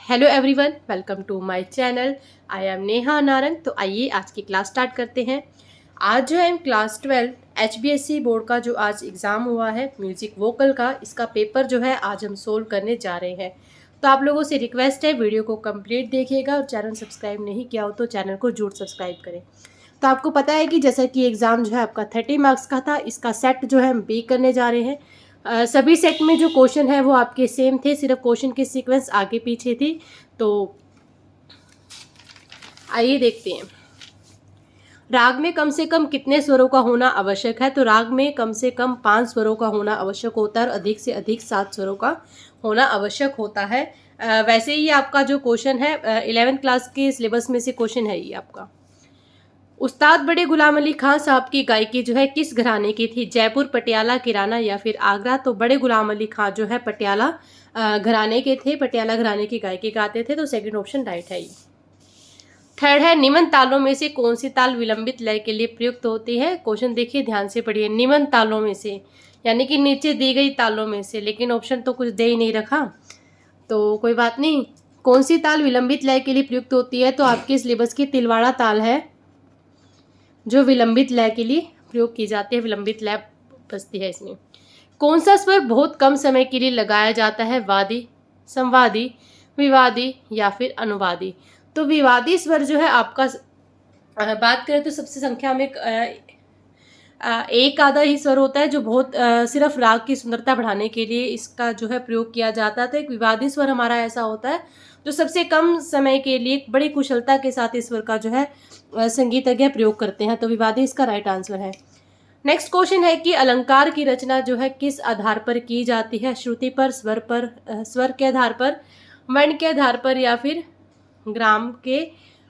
Hello everyone, welcome to my channel. I am Neha Narang. तो आइए आज की क्लास स्टार्ट करते हैं। आज जो है क्लास 12 HBSC बोर्ड का जो आज एग्ज़ाम हुआ है म्यूज़िक वोकल का, इसका पेपर जो है आज हम सोल्व करने जा रहे हैं। तो आप लोगों से रिक्वेस्ट है, वीडियो को कंप्लीट देखिएगा और चैनल सब्सक्राइब नहीं किया हो तो चैनल को जरूर सब्सक्राइब करें। तो आपको पता है कि जैसा कि एग्ज़ाम जो है आपका 30 मार्क्स का था, इसका सेट जो है हम बी करने जा रहे हैं। सभी सेट में जो क्वेश्चन है वो आपके सेम थे, सिर्फ क्वेश्चन की सीक्वेंस आगे पीछे थी। तो आइए देखते हैं। राग में कम से कम कितने स्वरों का होना आवश्यक है? तो राग में कम से कम 5 स्वरों का होना आवश्यक होता है और अधिक से अधिक 7 स्वरों का होना आवश्यक होता है। वैसे ही आपका जो क्वेश्चन है 11th क्लास के सिलेबस में से क्वेश्चन है ये आपका। उस्ताद बड़े गुलाम अली खां साहब की गायकी जो है किस घराने की थी? जयपुर, पटियाला, किराना या फिर आगरा? तो बड़े गुलाम अली खां जो है पटियाला घराने के थे, पटियाला घराने की गायकी गाते थे। तो सेकंड ऑप्शन राइट है ये। थर्ड है, निम्न तालों में से कौन सी ताल विलंबित लय के लिए प्रयुक्त होती है? क्वेश्चन देखिए ध्यान से पढ़िए। निम्न तालों में से यानी कि नीचे दी गई तालों में से, लेकिन ऑप्शन तो कुछ दे ही नहीं रखा, तो कोई बात नहीं। कौन सी ताल विलंबित लय के लिए प्रयुक्त होती है? तो आपके सिलेबस की तिलवाड़ा ताल है जो विलंबित लय के लिए प्रयोग की जाती है, विलंबित लय बजती है इसमें। कौन सा स्वर बहुत कम समय के लिए लगाया जाता है? वादी, संवादी, विवादी या फिर अनुवादी? तो विवादी स्वर जो है आपका बात करें तो सबसे संख्या में एक आधा ही स्वर होता है जो बहुत सिर्फ राग की सुंदरता बढ़ाने के लिए इसका जो है प्रयोग किया जाता है। तो एक विवादी स्वर हमारा ऐसा होता है जो सबसे कम समय के लिए बड़ी कुशलता के साथ इस स्वर का जो है संगीतज्ञ प्रयोग करते हैं। तो विवादी इसका राइट आंसर है। नेक्स्ट क्वेश्चन है कि अलंकार की रचना जो है किस आधार पर की जाती है? श्रुति पर, स्वर के आधार पर, वर्ण के आधार पर या फिर ग्राम के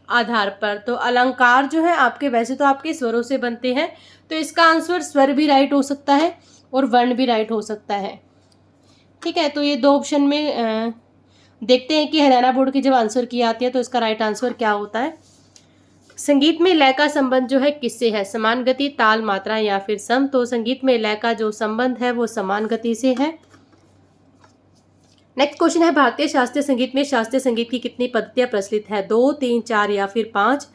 आधार पर? तो अलंकार जो है आपके वैसे तो आपके स्वरों से बनते हैं, तो इसका आंसर स्वर भी राइट हो सकता है और वर्ण भी राइट हो सकता है। ठीक है, तो ये दो ऑप्शन में देखते हैं कि हरियाणा बोर्ड की जब आंसर की आती है तो इसका राइट आंसर क्या होता है। संगीत में लय का संबंध जो है किससे है? समान गति, ताल, मात्रा या फिर सम? तो संगीत में लय का जो संबंध है वो समान गति से है। नेक्स्ट क्वेश्चन है, भारतीय शास्त्रीय संगीत में शास्त्रीय संगीत की कितनी पद्धतियां प्रचलित है? 2, 3, 4 या फिर 5?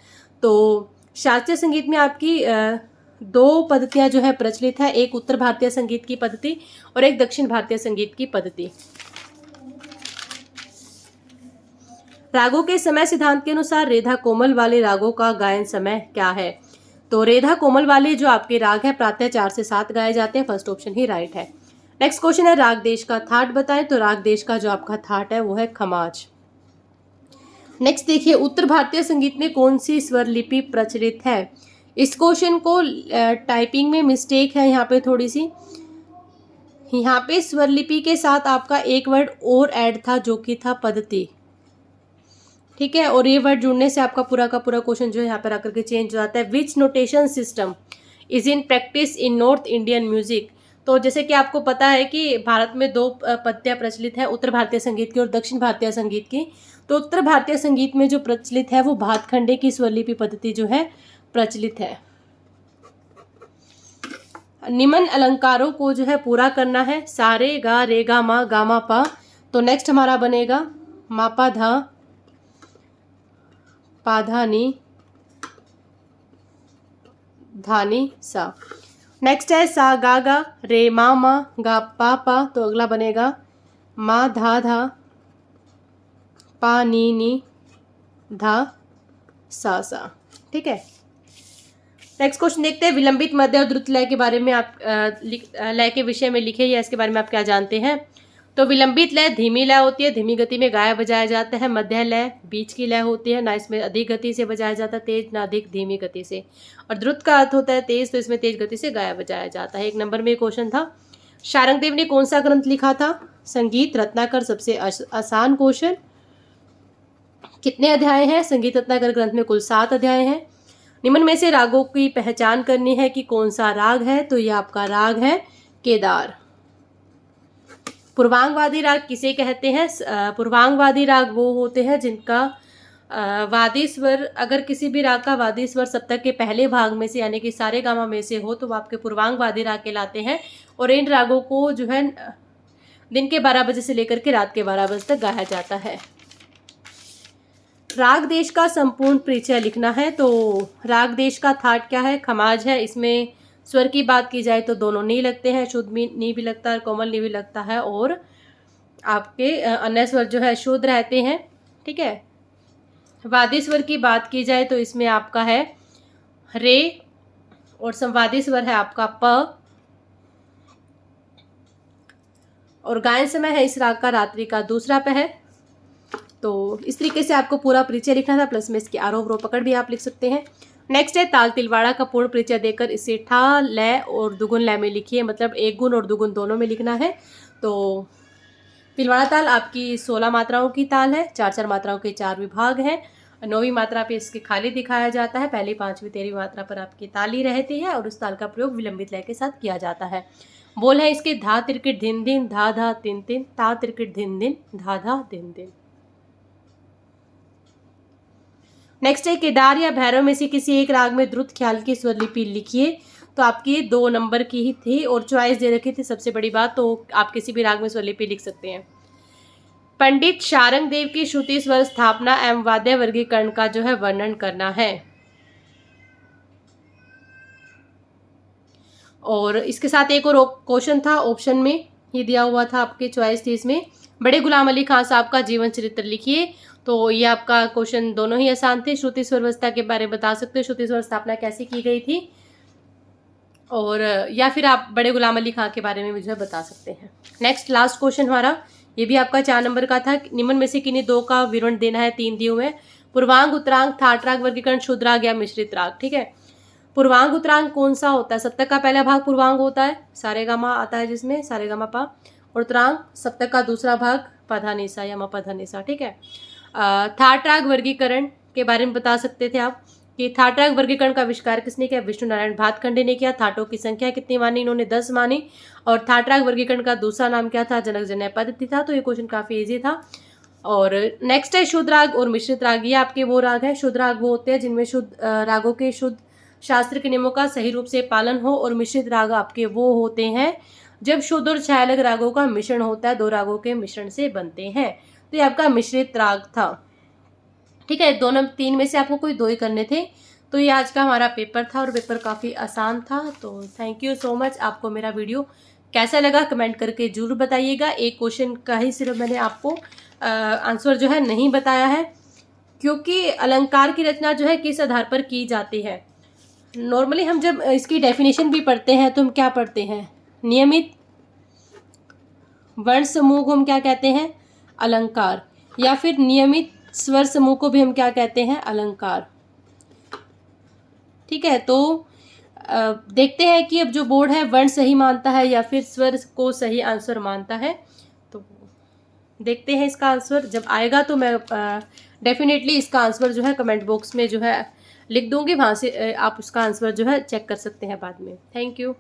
तो शास्त्रीय संगीत में आपकी 2 पद्धतियां जो है प्रचलित है, एक उत्तर भारतीय संगीत की पद्धति और एक दक्षिण भारतीय संगीत की पद्धति। रागों के समय सिद्धांत के अनुसार रेधा कोमल वाले रागों का गायन समय क्या है? तो रेधा कोमल वाले जो आपके राग है प्रातः 4 से 7 गाए जाते हैं। फर्स्ट ऑप्शन ही राइट है। नेक्स्ट क्वेश्चन है, राग देश का थाट बताएं। तो राग देश का जो आपका थाट है वो है खमाज। नेक्स्ट देखिए, उत्तर भारतीय संगीत में कौन सी स्वर लिपि प्रचलित है? इस क्वेश्चन को टाइपिंग में मिस्टेक है यहाँ पे थोड़ी सी। यहाँ पे स्वर लिपि के साथ आपका एक वर्ड और ऐड था जो कि था पद्धति। ठीक है, और ये वर्ड जुड़ने से आपका पूरा का पूरा क्वेश्चन जो है यहाँ पर आकर के चेंज हो जाता है। Which notation system is in practice in North Indian music? तो जैसे कि आपको पता है कि भारत में 2 पद्धतियाँ प्रचलित है, उत्तर भारतीय संगीत की और दक्षिण भारतीय संगीत की। तो उत्तर भारतीय संगीत में जो प्रचलित है वो भातखंडे की स्वरलिपि पद्धति जो है प्रचलित है। निम्न अलंकारों को जो है पूरा करना है। सा रे गा रे गा मा गा मा पा। तो नेक्स्ट हमारा बनेगा मा पा धा पा धा नी धा नी सा। नेक्स्ट है सा गा गा रे मा मा गा पा पा। तो अगला बनेगा मा धा धा पा नी धा सा सा। ठीक है, नेक्स्ट क्वेश्चन देखते हैं। विलंबित, मध्य और द्रुत लय के बारे में आप लय के विषय में लिखे या इसके बारे में आप क्या जानते हैं? तो विलंबित लय धीमी लय होती है, धीमी गति में गाया बजाया जाता है। मध्य लय बीच की लय होती है, ना इसमें अधिक गति से बजाया जाता है तेज, ना अधिक धीमी गति से। और द्रुत का अर्थ होता है तेज, तो इसमें तेज गति से गाया बजाया जाता है। 1 नंबर में क्वेश्चन था। शारंगदेव ने कौन सा ग्रंथ लिखा था? संगीत रत्नाकर, सबसे आसान क्वेश्चन। कितने अध्याय हैं? संगीत रत्नाकर ग्रंथ में कुल 7 अध्याय हैं। निम्न में से रागों की पहचान करनी है कि कौन सा राग है? तो यह आपका राग है केदार। पूर्वांगवादी राग किसे कहते हैं? पूर्वांगवादी राग वो होते हैं जिनका वादी स्वर, अगर किसी भी राग का वादी स्वर सप्तक के पहले भाग में से यानी कि सारे गामा में से हो तो वो आपके पूर्वांगवादी राग कहलाते हैं। और इन रागों को जो है दिन के 12 बजे से लेकर के रात के 12 बजे तक गाया जाता है। राग देश का संपूर्ण परिचय लिखना है। तो राग देश का थाट क्या है? खमाज है। इसमें स्वर की बात की जाए तो दोनों नी लगते हैं, शुद्ध नी भी लगता है, कोमल नी भी लगता है, और आपके अन्य स्वर जो है शुद्ध रहते हैं। ठीक है। वादी स्वर की बात की जाए तो इसमें आपका है रे, और संवादी स्वर है आपका प, और गायन समय है इस राग का रात्रि का दूसरा पहर। तो इस तरीके से आपको पूरा परिचय लिखना था, प्लस में इसकी आरोह अवरोह पकड़ भी आप लिख सकते हैं। नेक्स्ट है ताल तिलवाड़ा का पूर्ण परिचय देकर इसे ठा, लय और दुगुन लय में लिखिए, मतलब एक गुण और दुगुन दोनों में लिखना है। तो तिलवाड़ा ताल आपकी 16 मात्राओं की ताल है, 4-4 मात्राओं के 4 विभाग हैं। 9वीं मात्रा पे इसके खाली दिखाया जाता है, पहली 5वीं 13वीं मात्रा पर आपकी ताली रहती है, और उस ताल का प्रयोग विलंबित लय के साथ किया जाता है। बोल है इसके धा तिरकिट धिन धिन, धा धा तिन तिन, ता तिरकिट धिन दिन, धा धा दिन दिन। नेक्स्ट है केदार या भैरव में से किसी एक राग में द्रुत ख्याल की स्वर लिपि लिखिए। तो आपकी 2 नंबर की ही थी और चॉइस दे रखी थी। सबसे बड़ी बात, तो आप किसी भी राग में स्वर लिपि लिख सकते हैं। पंडित शारंग देव की श्रुति स्वर स्थापना एवं वाद्य वर्गीकरण का जो है वर्णन करना है। और इसके साथ एक और क्वेश्चन था, ऑप्शन में ही दिया हुआ था, आपके चॉइस थी इसमें, बड़े गुलाम अली खान साहब का जीवन चरित्र लिखिए। तो ये आपका क्वेश्चन दोनों ही आसान थे। श्रुति स्वर व्यवस्था के बारे में बता सकते हो, श्रुति स्वर स्थापना कैसे की गई थी, और या फिर आप बड़े गुलाम अली खां के बारे में मुझे बता सकते हैं। नेक्स्ट लास्ट क्वेश्चन हमारा, ये भी आपका 4 नंबर का था। निम्न में से किन्हीं 2 का विवरण देना है, 3 दिए हुए हैं। पूर्वांग, उत्तरांग, थाट राग वर्गीकरण, शुद्ध राग या मिश्रित राग। ठीक है। पूर्वांग उत्तरांग कौन सा होता है? सप्तक का पहला भाग पूर्वांग होता है, सारेगामा आता है जिसमें, सारेगामा पा। और उत्तरांग सप्तक का दूसरा भाग पधा निसा या मपधा निसा। ठीक है। थाट राग वर्गीकरण के बारे में बता सकते थे आप कि थाट राग वर्गीकरण का आविष्कार किसने किया? विष्णु नारायण भातखंडे ने किया। थाटों की संख्या कितनी मानी? इन्होंने 10 मानी। और थाट राग वर्गीकरण का दूसरा नाम क्या था? जनक जन्य पद्धति था। तो ये क्वेश्चन काफी इजी था। और नेक्स्ट है शुद्ध राग और मिश्रित राग। ये आपके वो राग है, शुद्ध राग वो होते हैं जिनमें शुद्ध रागों के शुद्ध शास्त्र के नियमों का सही रूप से पालन हो, और मिश्रित राग आपके वो होते हैं जब शुद्ध और छाया अलग रागों का मिश्रण होता है, 2 रागों के मिश्रण से बनते हैं। तो ये आपका मिश्रित राग था। ठीक है। दोनों 3 में से आपको कोई 2 ही करने थे। तो ये आज का हमारा पेपर था, और पेपर काफ़ी आसान था। तो थैंक यू सो मच। आपको मेरा वीडियो कैसा लगा कमेंट करके जरूर बताइएगा। एक क्वेश्चन का ही सिर्फ मैंने आपको आंसर जो है नहीं बताया है, क्योंकि अलंकार की रचना जो है किस आधार पर की जाती है। नॉर्मली हम जब इसकी डेफिनेशन भी पढ़ते हैं तो हम क्या पढ़ते हैं? नियमित वर्ण समूह को हम क्या कहते हैं? अलंकार। या फिर नियमित स्वर समूह को भी हम क्या कहते हैं? अलंकार। ठीक है। तो देखते हैं कि अब जो बोर्ड है वर्ण सही मानता है या फिर स्वर को सही आंसर मानता है। तो देखते हैं इसका आंसर जब आएगा, तो मैं डेफिनेटली इसका आंसर जो है कमेंट बॉक्स में जो है लिख दूंगी, वहाँ से आप उसका आंसर जो है चेक कर सकते हैं बाद में। Thank you.